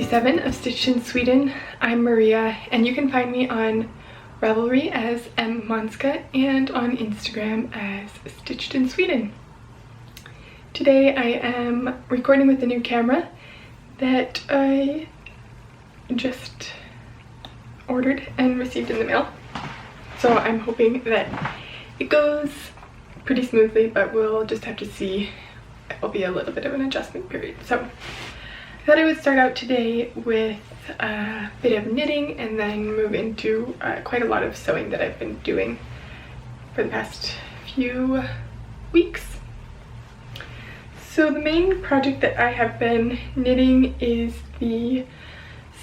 57 of Stitched in Sweden. I'm Maria, and you can find me on Ravelry as M. Monska and on Instagram as Stitched in Sweden. Today I am recording with a new camera that I just ordered and received in the mail. So I'm hoping that it goes pretty smoothly, but we'll just have to see. It'll be a little bit of an adjustment period. So I thought I would start out today with a bit of knitting and then move into quite a lot of sewing that I've been doing for the past few weeks. So the main project that I have been knitting is the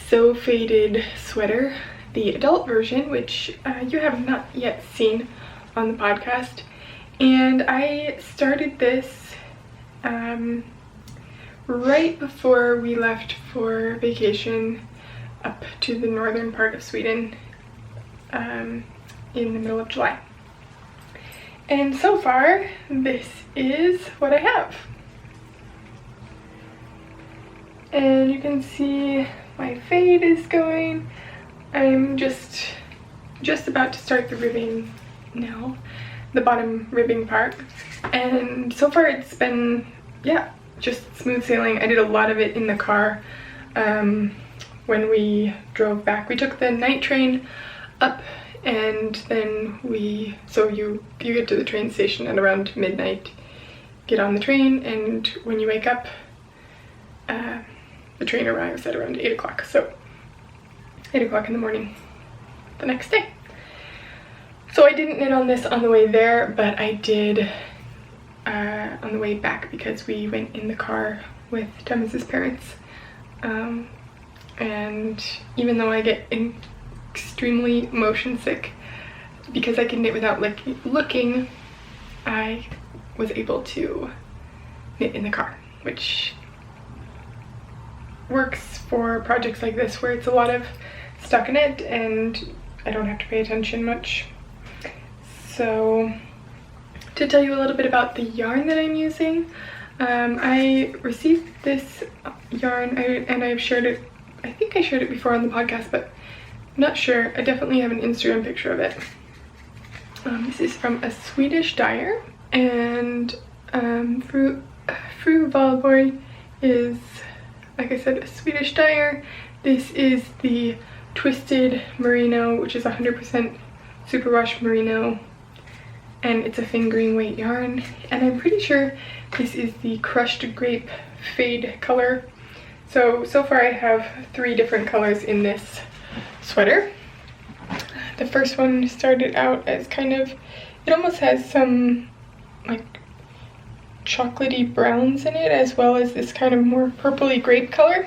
Sew Faded sweater, the adult version, which you have not yet seen on the podcast. And I started this right before we left for vacation up to the northern part of Sweden in the middle of July. And so far, this is what I have. And you can see my fade is going. I'm just about to start the ribbing now, the bottom ribbing part. And so far it's been, yeah, just smooth sailing. I did a lot of it in the car when we drove back. We took the night train up, and then you get to the train station at around midnight, get on the train, and when you wake up, the train arrives at around 8 o'clock. So 8 o'clock in the morning the next day. So I didn't knit on this on the way there, but I did on the way back because we went in the car with Thomas's parents. And even though I get extremely motion sick, because I can knit without looking, I was able to knit in the car, which works for projects like this where it's a lot of stockinette and I don't have to pay attention much. So to tell you a little bit about the yarn that I'm using, I received this yarn and I've shared it, I think I shared it before on the podcast, but I'm not sure. I definitely have an Instagram picture of it. This is from a Swedish dyer, and Fru Valborg is, like I said, a Swedish dyer. This is the Twisted Merino, which is 100% superwash merino, and it's a fingering weight yarn, and I'm pretty sure this is the Crushed Grape Fade color. So far I have 3 different colors in this sweater. The first one started out as kind of, it almost has some like chocolatey browns in it, as well as this kind of more purpley grape color.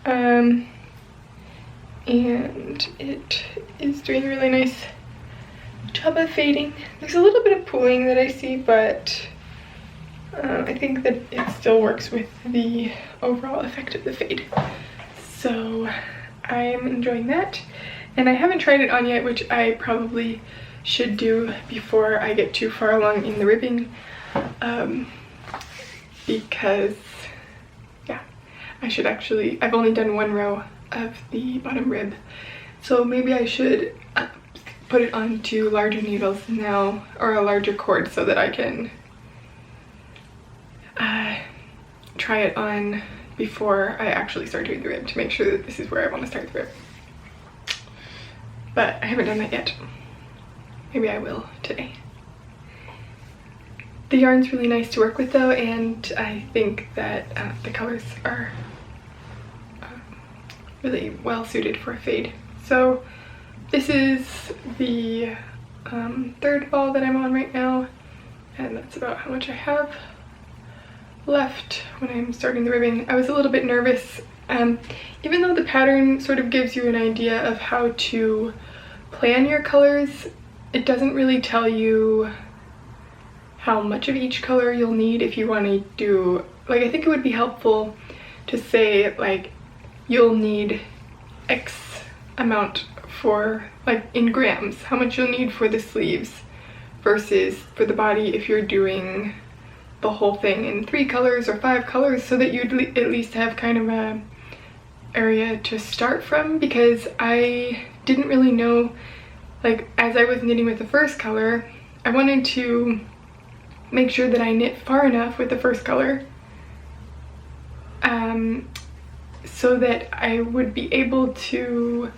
And it is doing a really nice job of fading. There's a little bit of pooling that I see, but I think that it still works with the overall effect of the fade. So I'm enjoying that, and I haven't tried it on yet, which I probably should do before I get too far along in the ribbing, because yeah, I should actually, I've only done 1 row of the bottom rib, so maybe I should put it onto larger needles now, or a larger cord, so that I can try it on before I actually start doing the rib, to make sure that this is where I want to start the rib. But I haven't done that yet. Maybe I will today. The yarn's really nice to work with though, and I think that the colors are really well suited for a fade. So this is the 3rd ball that I'm on right now, and that's about how much I have left when I'm starting the ribbing. I was a little bit nervous, even though the pattern sort of gives you an idea of how to plan your colors, it doesn't really tell you how much of each color you'll need if you want to do, like, I think it would be helpful to say, like, you'll need X amount for, like, in grams, how much you'll need for the sleeves versus for the body if you're doing the whole thing in 3 colors or 5 colors, so that you'd at least have kind of area to start from, because I didn't really know, like as I was knitting with the first color, I wanted to make sure that I knit far enough with the first color so that I would be able to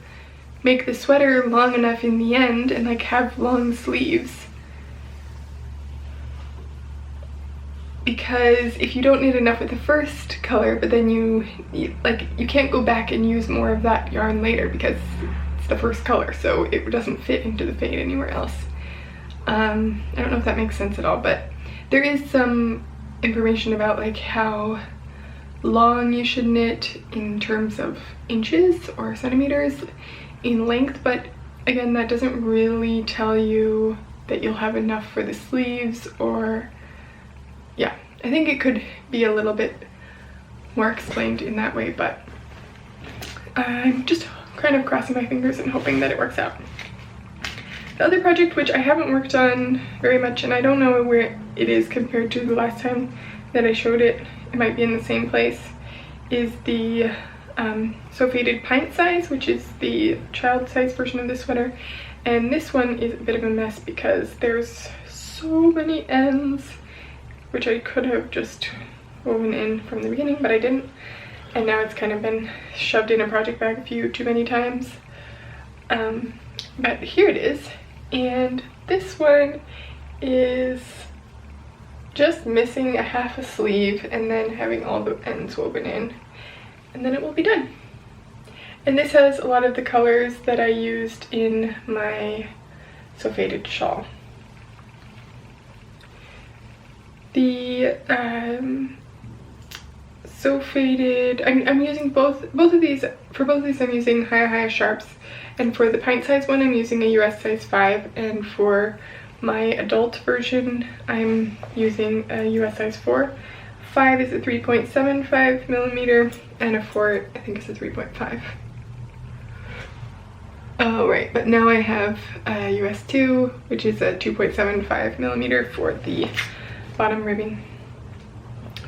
make the sweater long enough in the end and like have long sleeves. Because if you don't knit enough with the first color, but then you can't go back and use more of that yarn later because it's the first color, so it doesn't fit into the fade anywhere else. I don't know if that makes sense at all, but there is some information about like how long you should knit in terms of inches or centimeters in length, but again, that doesn't really tell you that you'll have enough for the sleeves, or yeah, I think it could be a little bit more explained in that way, but I'm just kind of crossing my fingers and hoping that it works out. The other project, which I haven't worked on very much, and I don't know where it is compared to the last time that I showed it, it might be in the same place, is the Sew Faded pint size, which is the child size version of this sweater. And this one is a bit of a mess because there's so many ends, which I could have just woven in from the beginning, but I didn't. And now it's kind of been shoved in a project bag a few too many times. But here it is. And this one is just missing a half a sleeve and then having all the ends woven in, and then it will be done. And this has a lot of the colors that I used in my Sew Faded shawl. The Sew Faded, I'm using both of these. For both of these I'm using Hiya Sharps, and for the pint size one I'm using a US size 5, and for my adult version I'm using a US size 4. 5 is a 3.75 millimeter, and a 4 I think is a 3.5. Oh right, but now I have a US 2, which is a 2.75 millimeter for the bottom ribbing.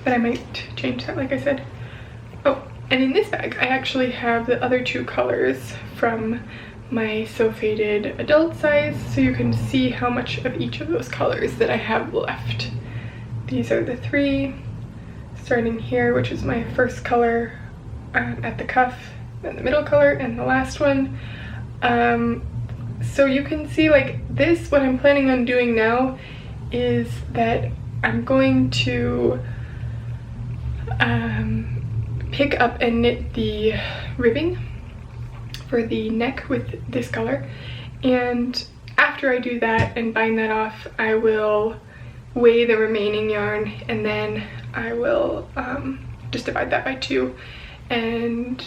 But I might change that, like I said. Oh, and in this bag I actually have the other two colors from my Sew Faded adult size, so you can see how much of each of those colors that I have left. These are the three, starting here, which is my first color at the cuff, then the middle color, and the last one. So you can see, like this, what I'm planning on doing now is that I'm going to pick up and knit the ribbing for the neck with this color, and after I do that and bind that off, I will weigh the remaining yarn, and then I will just divide that by 2, and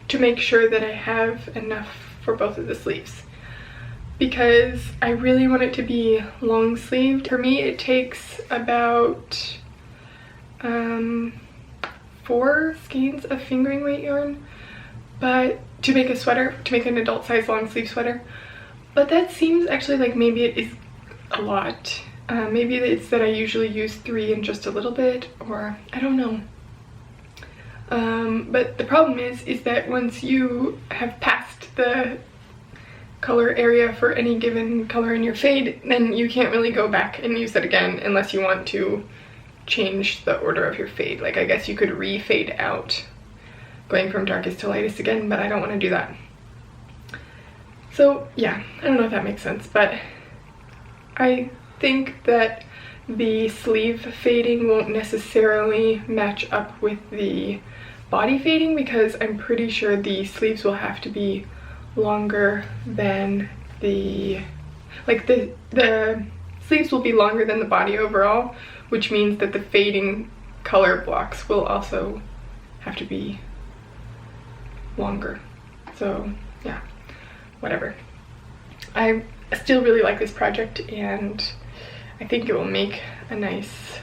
to make sure that I have enough for both of the sleeves, because I really want it to be long sleeved. For me it takes about 4 skeins of fingering weight yarn, but to make a sweater, to make an adult size long sleeve sweater. But that seems actually like maybe it is a lot. Maybe it's that I usually use 3 and just a little bit, or I don't know. But the problem is that once you have passed the color area for any given color in your fade, then you can't really go back and use it again unless you want to change the order of your fade. Like I guess you could re-fade out, going from darkest to lightest again, but I don't want to do that. So yeah, I don't know if that makes sense, but I think that the sleeve fading won't necessarily match up with the body fading, because I'm pretty sure the sleeves will have to be longer than the sleeves will be longer than the body overall, which means that the fading color blocks will also have to be longer. So yeah, whatever. I still really like this project, and I think it will make a nice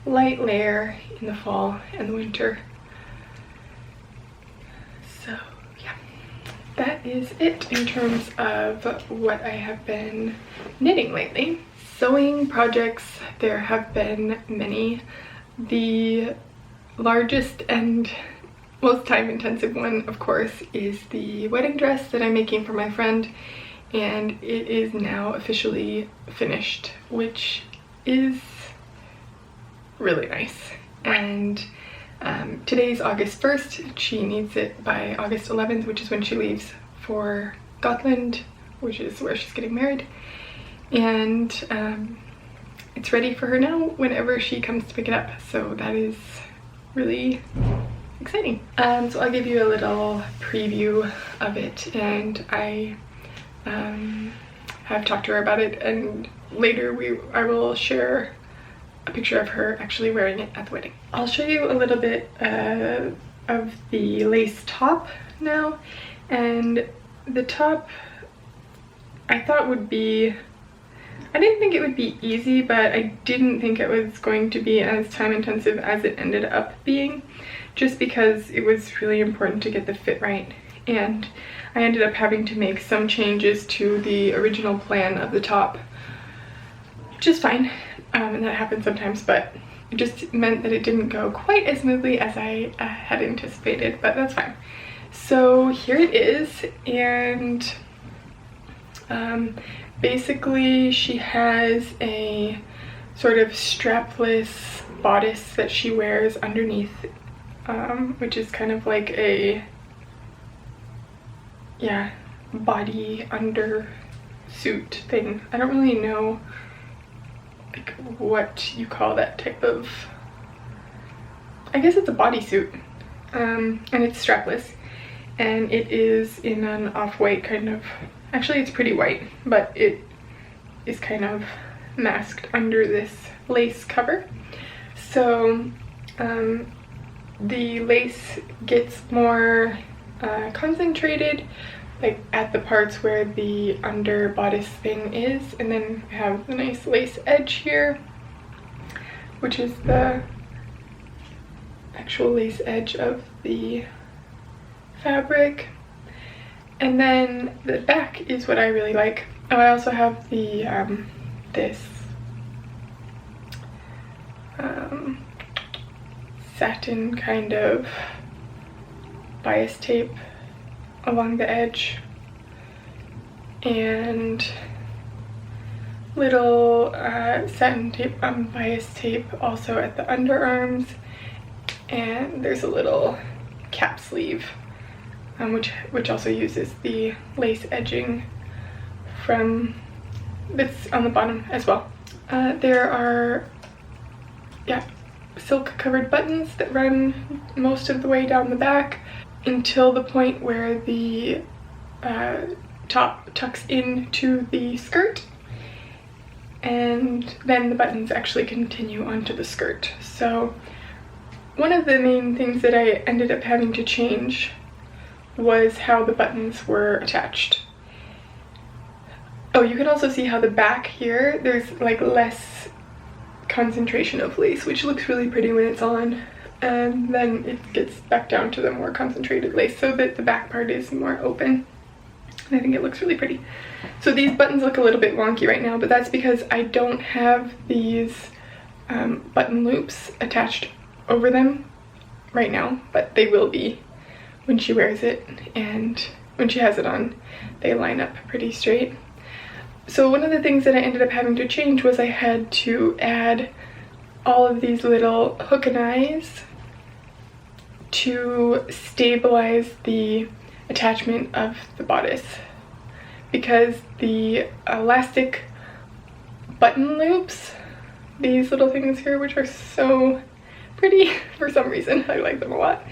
light layer in the fall and the winter. So yeah, that is it in terms of what I have been knitting lately. Sewing projects, there have been many. The largest and most time intensive one, of course, is the wedding dress that I'm making for my friend, and it is now officially finished, which is really nice. And today's August 1st. She needs it by August 11th, which is when she leaves for Gotland, which is where she's getting married. And it's ready for her now whenever she comes to pick it up. So that is really exciting. So I'll give you a little preview of it, and I have talked to her about it, and later I will share a picture of her actually wearing it at the wedding. I'll show you a little bit of the lace top now. And the top I thought would be, I didn't think it would be easy, but I didn't think it was going to be as time intensive as it ended up being, just because it was really important to get the fit right. And I ended up having to make some changes to the original plan of the top, which is fine. And that happens sometimes, but it just meant that it didn't go quite as smoothly as I had anticipated, but that's fine. So here it is, and basically she has a sort of strapless bodice that she wears underneath, which is kind of like a, yeah, body under suit thing. I don't really know like what you call that type of, I guess it's a bodysuit, and it's strapless, and it is in an off-white kind of, actually it's pretty white, but it is kind of masked under this lace cover. So the lace gets more concentrated like at the parts where the under bodice thing is, and then we have the nice lace edge here, which is the actual lace edge of the fabric. And then the back is what I really like. Oh, I also have the this satin kind of bias tape along the edge, and little satin tape, bias tape also at the underarms, and there's a little cap sleeve which also uses the lace edging from that's on the bottom as well. There are, yeah, silk covered buttons that run most of the way down the back until the point where the top tucks into the skirt, and then the buttons actually continue onto the skirt. So one of the main things that I ended up having to change was how the buttons were attached. Oh, you can also see how the back here, there's like less concentration of lace, which looks really pretty when it's on, and then it gets back down to the more concentrated lace so that the back part is more open, and I think it looks really pretty. So these buttons look a little bit wonky right now, but that's because I don't have these button loops attached over them right now, but they will be when she wears it, and when she has it on they line up pretty straight. So one of the things that I ended up having to change was I had to add all of these little hook and eyes to stabilize the attachment of the bodice, because the elastic button loops, these little things here, which are so pretty for some reason, I like them a lot,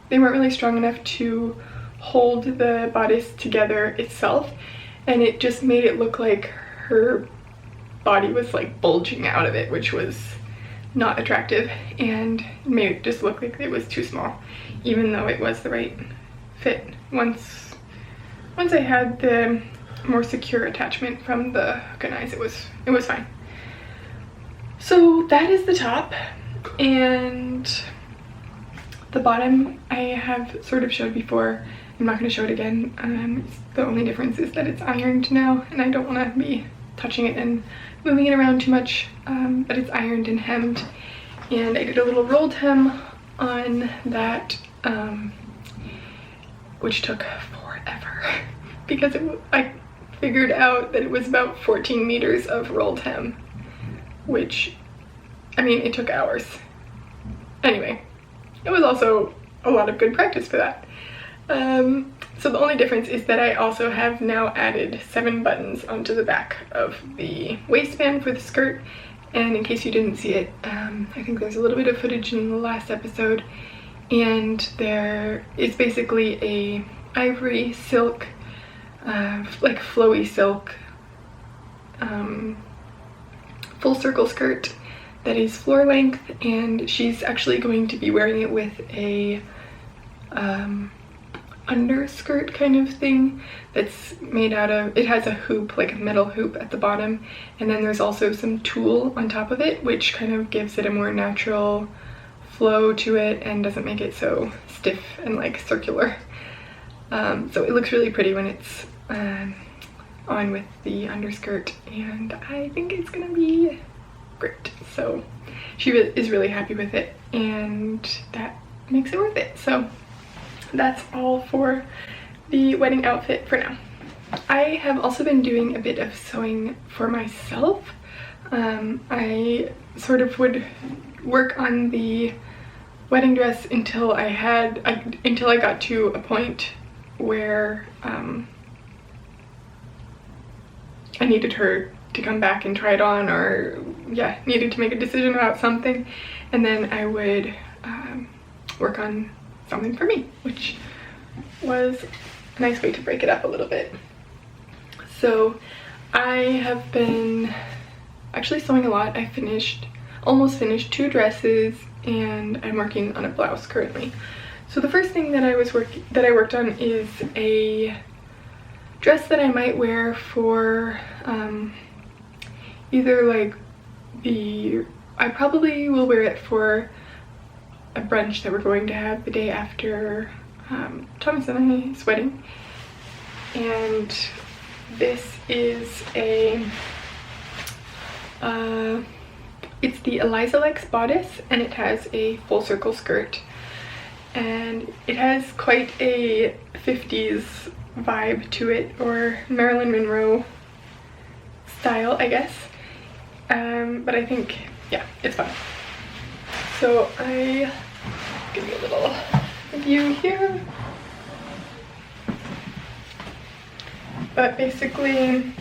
they weren't really strong enough to hold the bodice together itself, and it just made it look like her body was like bulging out of it, which was not attractive, and made it just look like it was too small, even though it was the right fit. Once I had the more secure attachment from the hook and eyes, it was fine. So that is the top, and the bottom I have sort of showed before. I'm not going to show it again. The only difference is that it's ironed now, and I don't want to be touching it and moving it around too much, but it's ironed and hemmed, and I did a little rolled hem on that which took forever because I figured out that it was about 14 meters of rolled hem, which, I mean, it took hours. Anyway, it was also a lot of good practice for that. So the only difference is that I also have now added 7 buttons onto the back of the waistband for the skirt. And in case you didn't see it, I think there's a little bit of footage in the last episode, and there is basically a ivory silk, like flowy silk, full circle skirt that is floor length, and she's actually going to be wearing it with a underskirt kind of thing that's made out of, it has a hoop, like a metal hoop at the bottom, and then there's also some tulle on top of it, which kind of gives it a more natural flow to it and doesn't make it so stiff and like circular. So it looks really pretty when it's on with the underskirt, and I think it's gonna be great. So she is really happy with it, and that makes it worth it. So that's all for the wedding outfit for now. I have also been doing a bit of sewing for myself. I sort of would work on the wedding dress until I got to a point where I needed her to come back and try it on, or yeah, needed to make a decision about something, and then I would work on something for me, which was a nice way to break it up a little bit. So I have been actually sewing a lot. I almost finished 2 dresses, and I'm working on a blouse currently. So the first thing that I worked on is a dress that I might wear for either like I probably will wear it for a brunch that we're going to have the day after Thomas and I's wedding. And this is it's the Eliza Lex bodice, and it has a full circle skirt, and it has quite a 50s vibe to it, or Marilyn Monroe style, I guess. But I think, yeah, it's fun. So I give you a little view here. But basically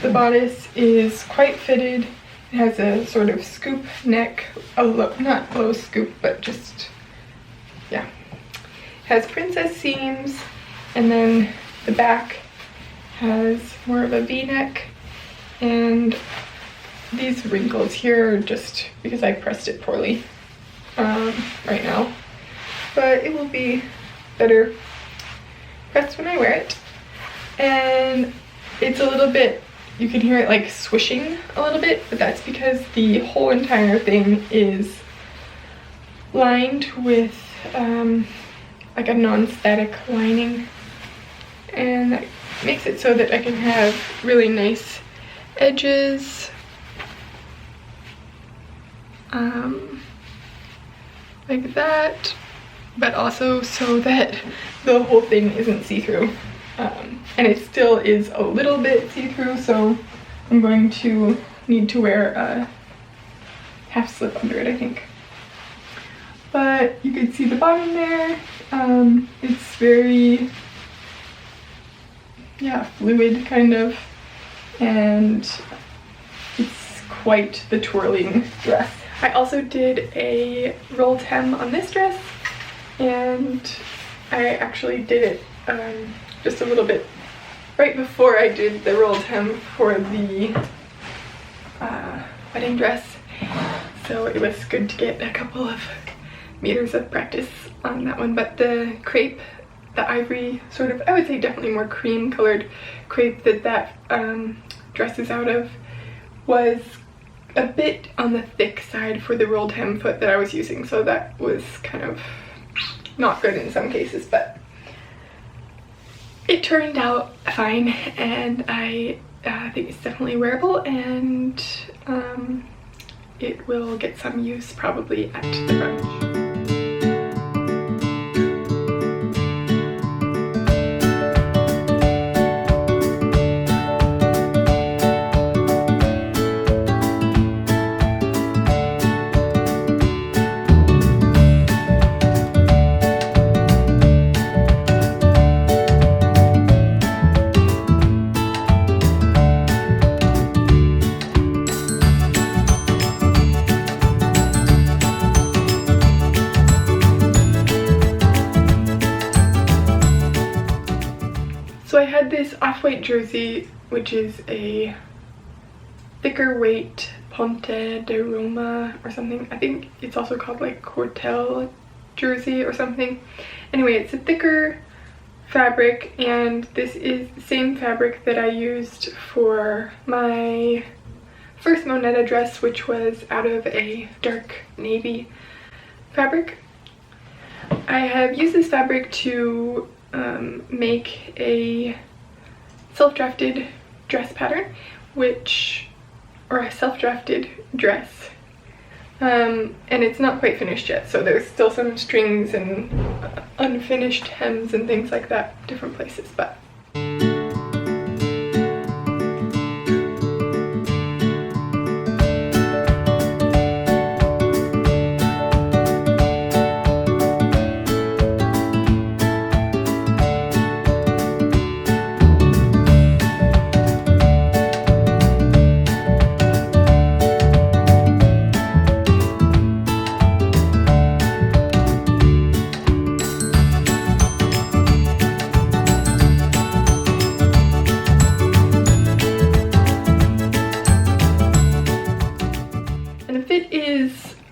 the bodice is quite fitted. It has a sort of scoop neck, not low scoop, but just, yeah. It has princess seams, and then the back has more of a V-neck, and these wrinkles here are just because I pressed it poorly right now, but it will be better pressed when I wear it. And it's a little bit, you can hear it like swishing a little bit, but that's because the whole entire thing is lined with like a non-static lining, and that makes it so that I can have really nice edges, like that, but also so that the whole thing isn't see-through. And it still is a little bit see-through, so I'm going to need to wear a half slip under it, I think. But you can see the bottom there. It's very, yeah, fluid kind of, and it's quite the twirling dress. I also did a rolled hem on this dress, and I actually did it just a little bit right before I did the rolled hem for the wedding dress, so it was good to get a couple of meters of practice on that one. But the crepe, the ivory sort of, I would say definitely more cream colored crepe that dress is out of, was a bit on the thick side for the rolled hem foot that I was using, so that was kind of not good in some cases, but it turned out fine, and I think it's definitely wearable, and it will get some use probably at the brunch. So I had this off-white jersey, which is a thicker weight Ponte de Roma or something. I think it's also called like Cortel jersey or something. Anyway, it's a thicker fabric, and this is the same fabric that I used for my first Moneta dress, which was out of a dark navy fabric. I have used this fabric to make a self-drafted dress pattern, or a self-drafted dress, and it's not quite finished yet, so there's still some strings and unfinished hems and things like that, different places, but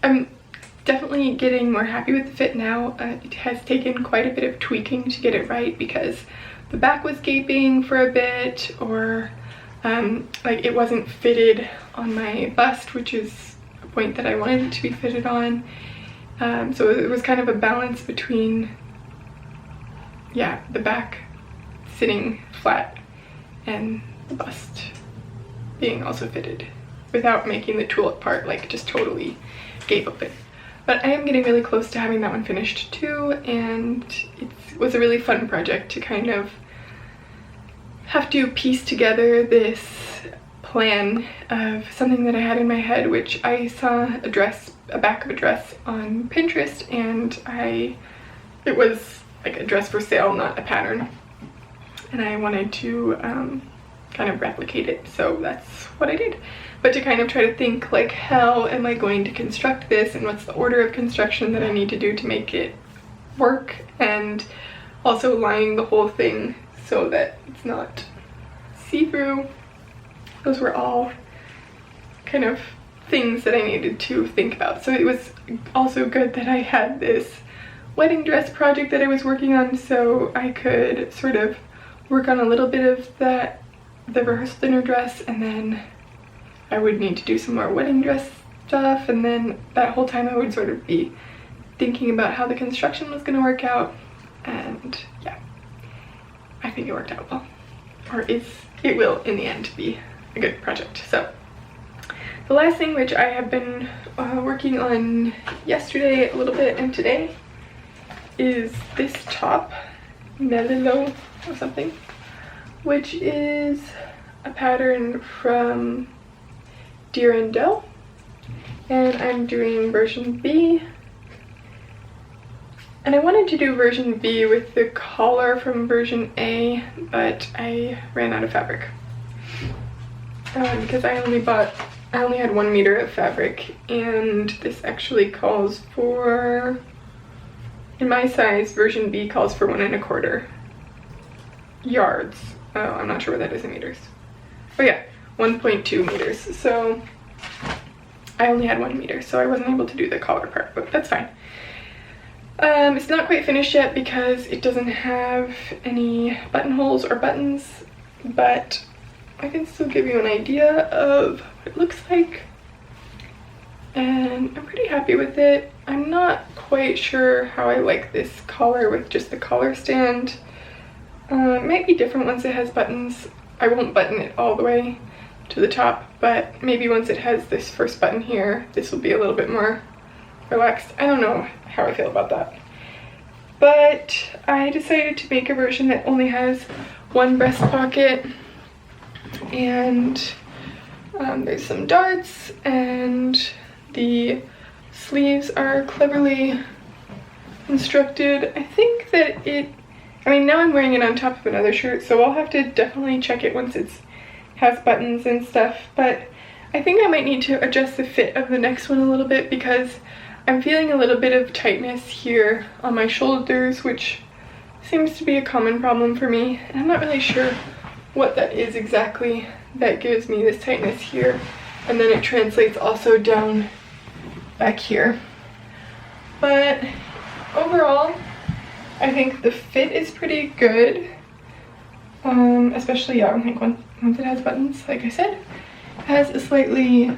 I'm definitely getting more happy with the fit now. It has taken quite a bit of tweaking to get it right, because the back was gaping for a bit, or like it wasn't fitted on my bust, which is a point that I wanted it to be fitted on. So it was kind of a balance between, yeah, the back sitting flat and the bust being also fitted without making the tulip part like just totally gape open. But I am getting really close to having that one finished too, and it was a really fun project to kind of have to piece together this plan of something that I had in my head, which I saw a back of a dress on Pinterest, and it was like a dress for sale, not a pattern, and I wanted to kind of replicate it, so that's what I did. But to kind of try to think like, how am I going to construct this, and what's the order of construction that I need to do to make it work, and also lining the whole thing so that it's not see-through. Those were all kind of things that I needed to think about. So it was also good that I had this wedding dress project that I was working on, so I could sort of work on a little bit of the rehearsal dinner dress, and then I would need to do some more wedding dress stuff, and then that whole time I would sort of be thinking about how the construction was going to work out. And yeah, I think it worked out well, or it will in the end be a good project. So the last thing, which I have been working on yesterday a little bit and today, is this top, Melilo or something, which is a pattern from Dirndl, and I'm doing version B. And I wanted to do version B with the collar from version A, but I ran out of fabric because I only had 1 meter of fabric, and this actually calls for, in my size, version B calls for 1 1/4 yards. Oh, I'm not sure what that is in meters. Oh yeah, 1.2 meters. So I only had 1 meter, so I wasn't able to do the collar part, but that's fine. It's not quite finished yet because it doesn't have any buttonholes or buttons, but I can still give you an idea of what it looks like, and I'm pretty happy with it. I'm not quite sure how I like this collar with just the collar stand. It might be different once it has buttons. I won't button it all the way to the top, but maybe once it has this first button here, this will be a little bit more relaxed. I don't know how I feel about that. But I decided to make a version that only has 1 breast pocket, and there's some darts, and the sleeves are cleverly constructed. I think that I mean, now I'm wearing it on top of another shirt, so I'll have to definitely check it once it has buttons and stuff, but I think I might need to adjust the fit of the next one a little bit, because I'm feeling a little bit of tightness here on my shoulders, which seems to be a common problem for me, and I'm not really sure what that is exactly that gives me this tightness here, and then it translates also down back here. But overall, I think the fit is pretty good, especially like once it has buttons, like I said. It has a slightly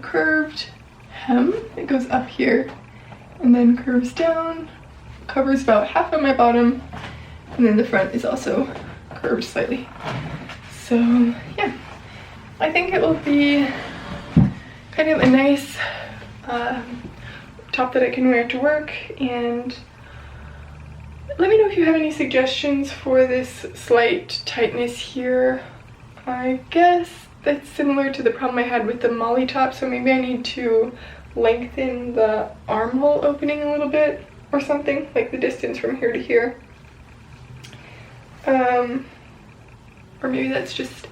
curved hem. It goes up here and then curves down, covers about half of my bottom, and then the front is also curved slightly. So yeah, I think it will be kind of a nice top that I can wear to work. And let me know if you have any suggestions for this slight tightness here. I guess that's similar to the problem I had with the Molly top, so maybe I need to lengthen the armhole opening a little bit or something, like the distance from here to here. Or maybe that's just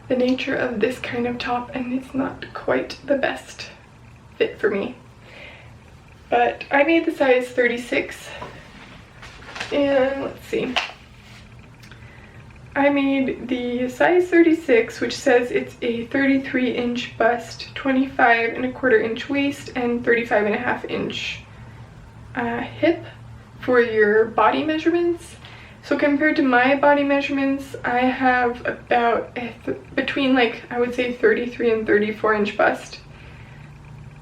the nature of this kind of top and it's not quite the best fit for me. But I made the size 36, and let's see. I made the size 36, which says it's a 33-inch bust, 25¼ inch waist, and 35½ inch hip for your body measurements. So compared to my body measurements, I have about between, like, I would say 33 and 34-inch bust.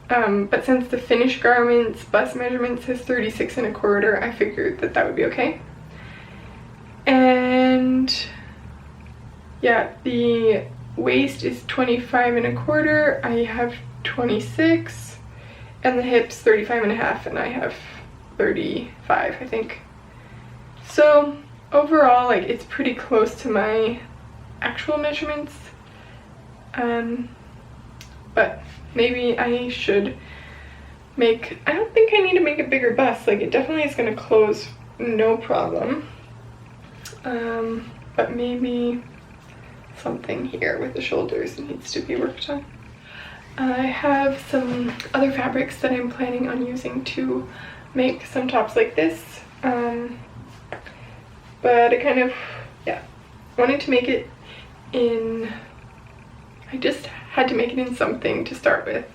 But since the finished garment's bust measurement says 36¼ I figured that that would be okay. And yeah, the waist is 25¼ I have 26, and the hips 35½, and I have 35, I think. So overall, like, it's pretty close to my actual measurements. But maybe I should make, I don't think I need to make a bigger bust. Like, it definitely is going to close no problem. But maybe something here with the shoulders needs to be worked on. I have some other fabrics that I'm planning on using to make some tops like this. But I kind of, yeah, wanted to make it in, I just had to make it in something to start with.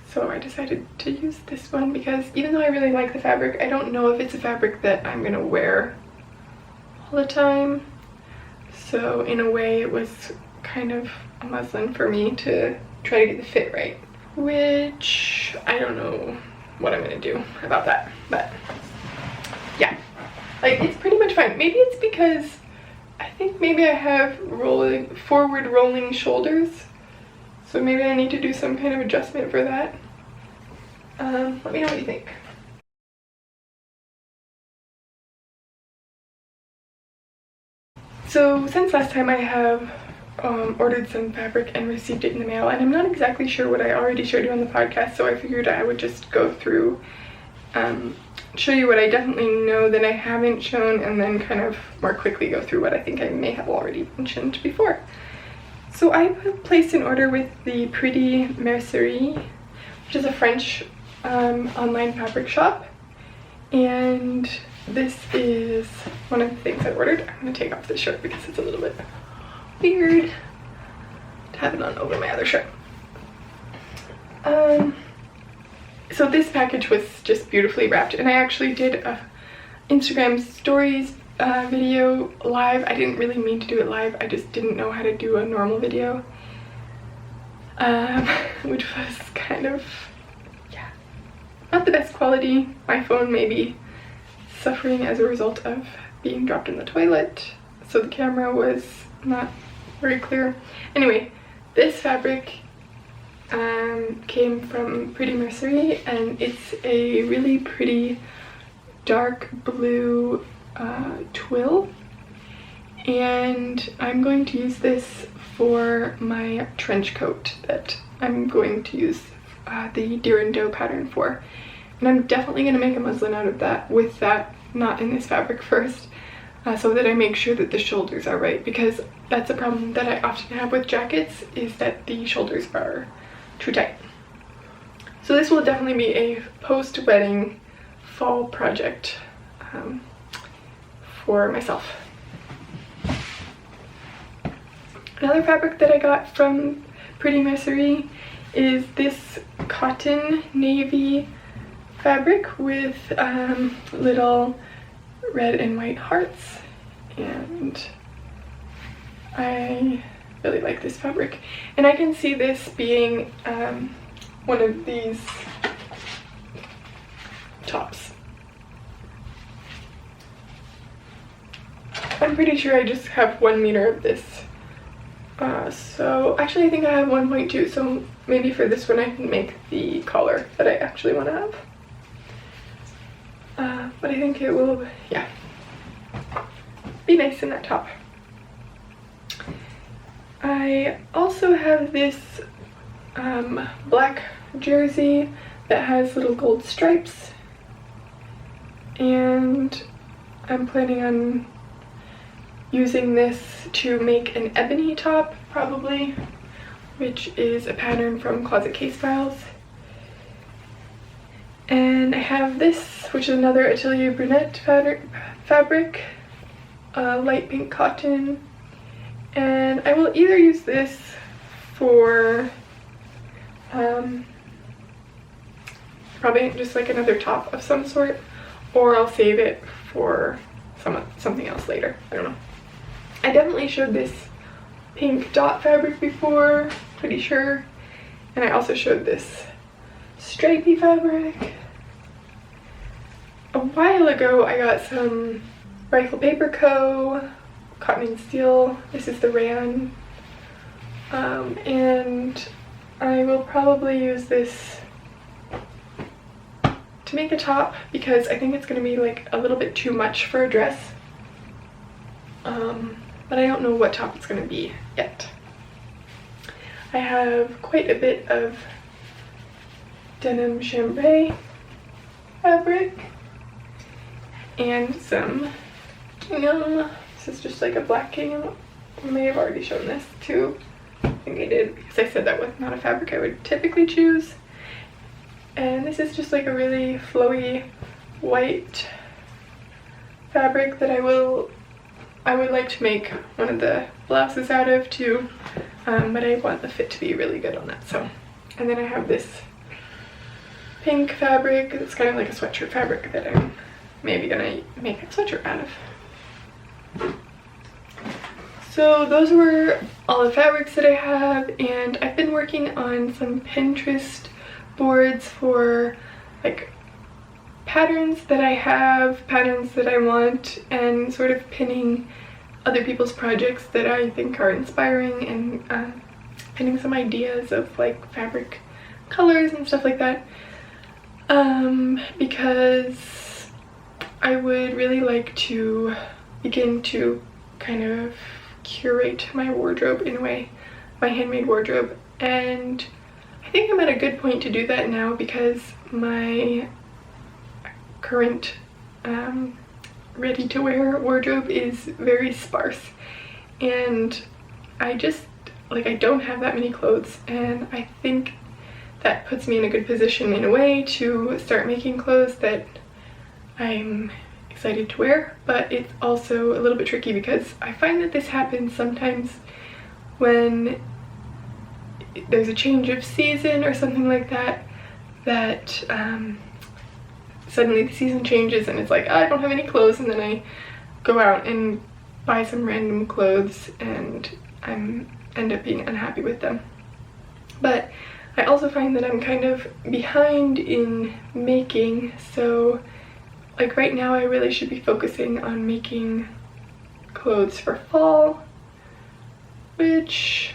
So I decided to use this one because even though I really like the fabric, I don't know if it's a fabric that I'm gonna wear all the time. So in a way it was kind of a muslin for me to try to get the fit right, which I don't know what I'm gonna do about that, but yeah, like, it's pretty much fine. Maybe it's because I think maybe I have forward rolling shoulders, so maybe I need to do some kind of adjustment for that. Let me know what you think. So since last time, I have ordered some fabric and received it in the mail, and I'm not exactly sure what I already showed you on the podcast, so I figured I would just go through, show you what I definitely know that I haven't shown, and then kind of more quickly go through what I think I may have already mentioned before. So I placed an order with the Pretty Mercerie, which is a French online fabric shop, and this is one of the things I ordered. I'm going to take off this shirt because it's a little bit weird to have it on over my other shirt. So this package was just beautifully wrapped, and I actually did a Instagram stories video live. I didn't really mean to do it live, I just didn't know how to do a normal video, which was kind of, yeah, not the best quality. My phone may be suffering as a result of being dropped in the toilet, so the camera was not very clear. Anyway, this fabric came from Pretty Mercerie, and it's a really pretty dark blue twill, and I'm going to use this for my trench coat that I'm going to use the Deer and Doe pattern for, and I'm definitely going to make a muslin out of that with that knot in this fabric first, so that I make sure that the shoulders are right, because that's a problem that I often have with jackets, is that the shoulders are too tight. So this will definitely be a post-wedding fall project. for myself. Another fabric that I got from Pretty Mercerie is this cotton navy fabric with little red and white hearts, and I really like this fabric. And I can see this being one of these tops. I'm pretty sure I just have 1 meter of this. So actually I think I have 1.2, so maybe for this one I can make the collar that I actually want to have. But I think it will, yeah, be nice in that top. I also have this black jersey that has little gold stripes, and I'm planning on using this to make an ebony top, probably, which is a pattern from Closet Case Files. And I have this, which is another Atelier Brunette fabric, light pink cotton, and I will either use this for probably just like another top of some sort, or I'll save it for something else later. I don't know. I definitely showed this pink dot fabric before, pretty sure, and I also showed this stripey fabric. A while ago I got some Rifle Paper Co. Cotton and Steel. This is the rayon, and I will probably use this to make a top because I think it's going to be like a little bit too much for a dress, but I don't know what top it's going to be yet. I have quite a bit of denim chambray fabric and some gingham. This is just like a black gingham. I may have already shown this too. I think I did, because I said that was not a fabric I would typically choose. And this is just like a really flowy white fabric that I would like to make one of the blouses out of too, but I want the fit to be really good on that. So, and then I have this pink fabric. It's kind of like a sweatshirt fabric that I'm maybe gonna make a sweatshirt out of. So those were all the fabrics that I have, and I've been working on some Pinterest boards for like patterns that I have, patterns that I want, and sort of pinning other people's projects that I think are inspiring, and pinning some ideas of like fabric colors and stuff like that, because I would really like to begin to kind of curate my wardrobe in a way, my handmade wardrobe, and I think I'm at a good point to do that now because my current ready-to-wear wardrobe is very sparse, and I don't have that many clothes, and I think that puts me in a good position in a way to start making clothes that I'm excited to wear. But it's also a little bit tricky because I find that this happens sometimes when there's a change of season or something like that, suddenly the season changes and it's like, I don't have any clothes, and then I go out and buy some random clothes and I end up being unhappy with them. But I also find that I'm kind of behind in making, so like right now I really should be focusing on making clothes for fall, which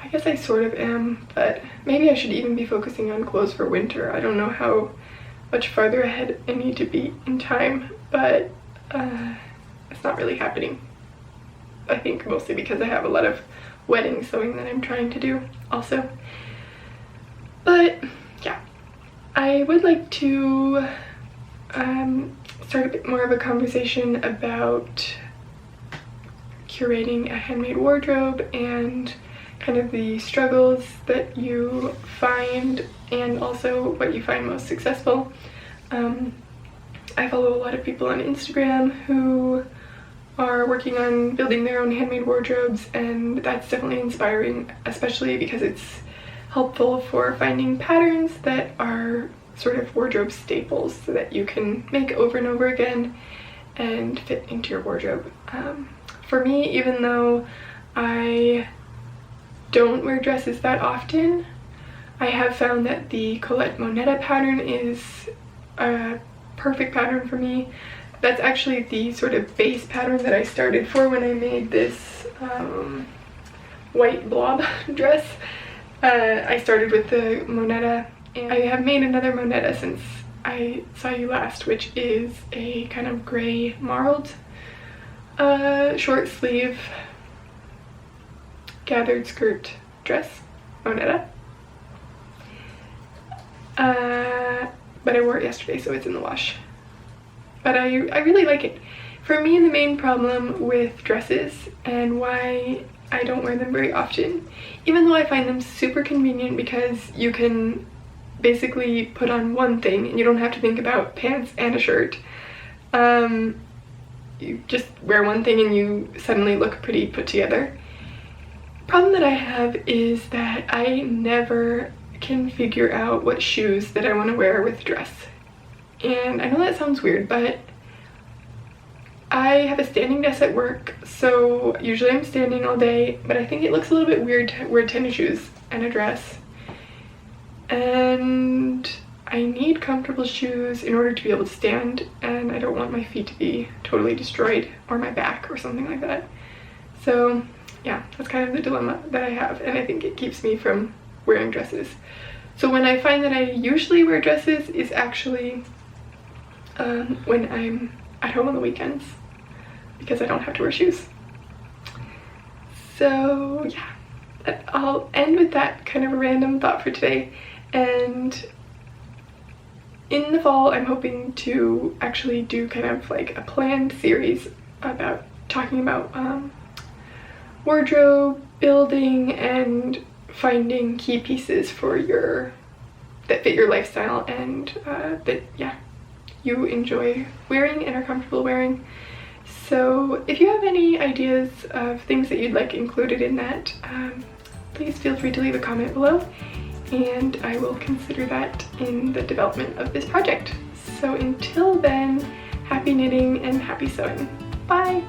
I guess I sort of am, but maybe I should even be focusing on clothes for winter. I don't know how much farther ahead I need to be in time, but it's not really happening. I think mostly because I have a lot of wedding sewing that I'm trying to do also. But yeah, I would like to start a bit more of a conversation about curating a handmade wardrobe and kind of the struggles that you find and also what you find most successful. I follow a lot of people on Instagram who are working on building their own handmade wardrobes, and that's definitely inspiring, especially because it's helpful for finding patterns that are sort of wardrobe staples so that you can make over and over again and fit into your wardrobe. For me, even though I don't wear dresses that often, I have found that the Colette Moneta pattern is a perfect pattern for me. That's actually the sort of base pattern that I started for when I made this white blob dress. I started with the Moneta, and I have made another Moneta since I saw you last, which is a kind of gray marled short sleeve gathered skirt dress Moneta. But I wore it yesterday, so it's in the wash. But I really like it. For me, the main problem with dresses and why I don't wear them very often, even though I find them super convenient because you can basically put on one thing and you don't have to think about pants and a shirt. You just wear one thing and you suddenly look pretty put together. Problem that I have is that I never can figure out what shoes that I want to wear with dress. And I know that sounds weird, but I have a standing desk at work, so usually I'm standing all day, but I think it looks a little bit weird to wear tennis shoes and a dress. And I need comfortable shoes in order to be able to stand, and I don't want my feet to be totally destroyed, or my back or something like that. So yeah, that's kind of the dilemma that I have, and I think it keeps me from wearing dresses. So when I find that I usually wear dresses is actually when I'm at home on the weekends, because I don't have to wear shoes. So yeah, I'll end with that kind of a random thought for today. And in the fall, I'm hoping to actually do kind of like a planned series about talking about wardrobe building and finding key pieces for that fit your lifestyle and that you enjoy wearing and are comfortable wearing. So if you have any ideas of things that you'd like included in that, please feel free to leave a comment below, and I will consider that in the development of this project. So until then, happy knitting and happy sewing. Bye!